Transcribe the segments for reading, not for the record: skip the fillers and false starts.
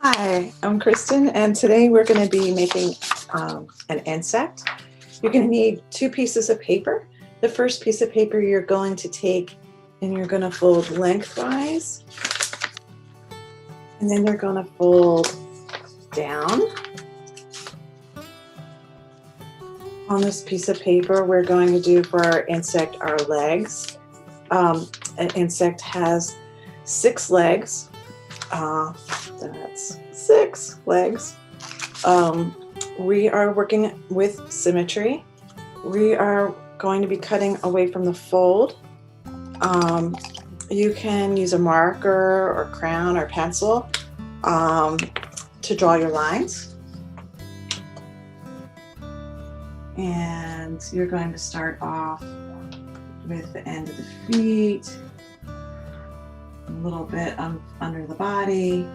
Hi, I'm Kristin, and today we're going to be making an insect. You're going to need two pieces of paper. The first piece of paper you're going to take and you're going to fold lengthwise, and then you're going to fold down. On this piece of paper, we're going to do for our insect our legs. An insect has 6 legs. That's 6 legs. We are working with symmetry. We are going to be cutting away from the fold. You can use a marker or crayon or pencil to draw your lines. And you're going to start off with the end of the feet, a little bit under the body,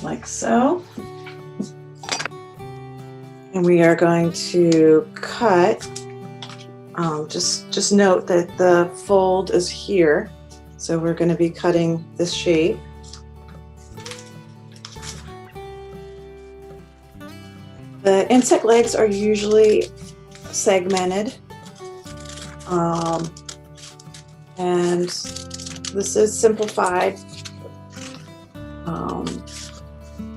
like so. And we are going to cut, just note that the fold is here, so we're going to be cutting this shape. The insect legs are usually segmented, and this is simplified.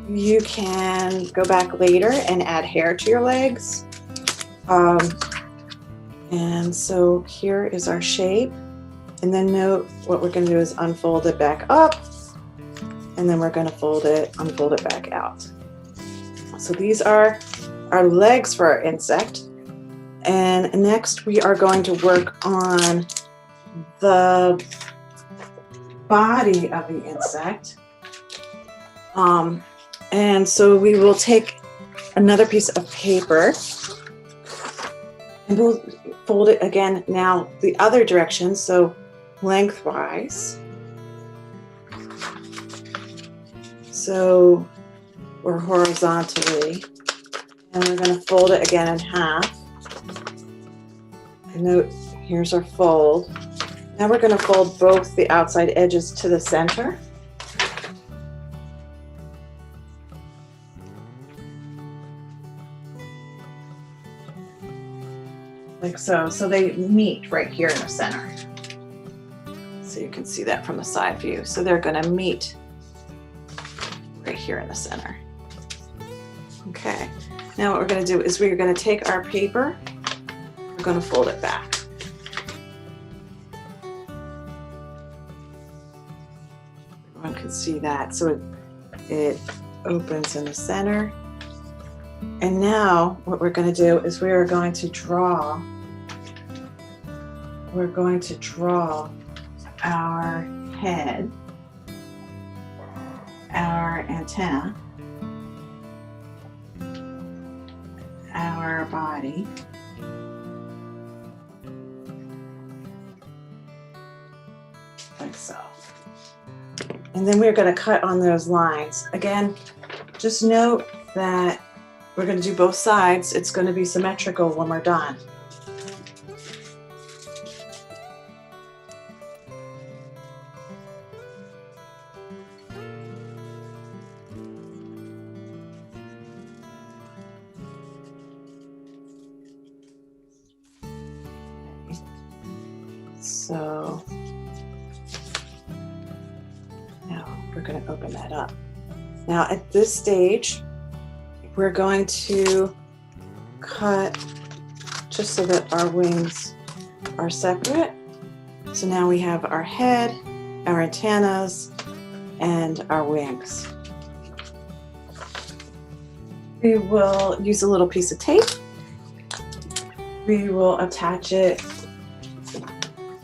You can go back later and add hair to your legs. And so here is our shape. And then note what we're going to do is unfold it back up, and then we're going to unfold it back out. So these are our legs for our insect. And next we are going to work on the body of the insect. And so we will take another piece of paper and we'll fold it again now the other direction, so lengthwise. So we're horizontally, and we're going to fold it again in half. And note, here's our fold. Now we're going to fold both the outside edges to the center. Like so. So they meet right here in the center. So you can see that from the side view. So they're going to meet right here in the center. Okay. Now what we're going to do is we're going to take our paper, we're going to fold it back. Everyone can see that. So it opens in the center. And now what we're going to do is we are going to draw our head, our antenna, our body, like so. And then we're going to cut on those lines. Again, just note that we're going to do both sides. It's going to be symmetrical when we're done. So now we're going to open that up. Now at this stage, we're going to cut just so that our wings are separate. So now we have our head, our antennas, and our wings. We will use a little piece of tape. We will attach it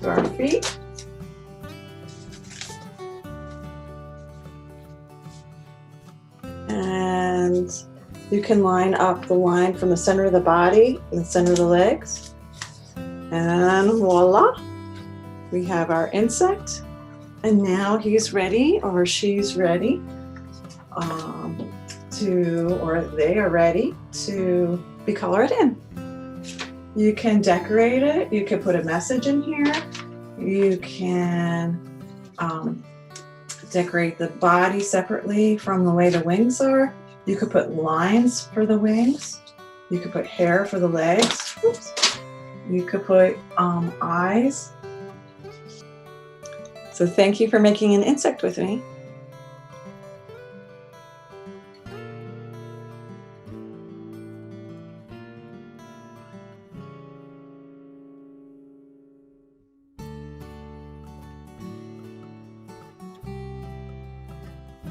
to our feet. And you can line up the line from the center of the body and the center of the legs. And voila, we have our insect. And now he's ready, or she's ready or they are ready to be colored in. You can decorate it. You can put a message in here. You can decorate the body separately from the way the wings are. You could put lines for the wings. You could put hair for the legs. Oops. You could put eyes. So thank you for making an insect with me.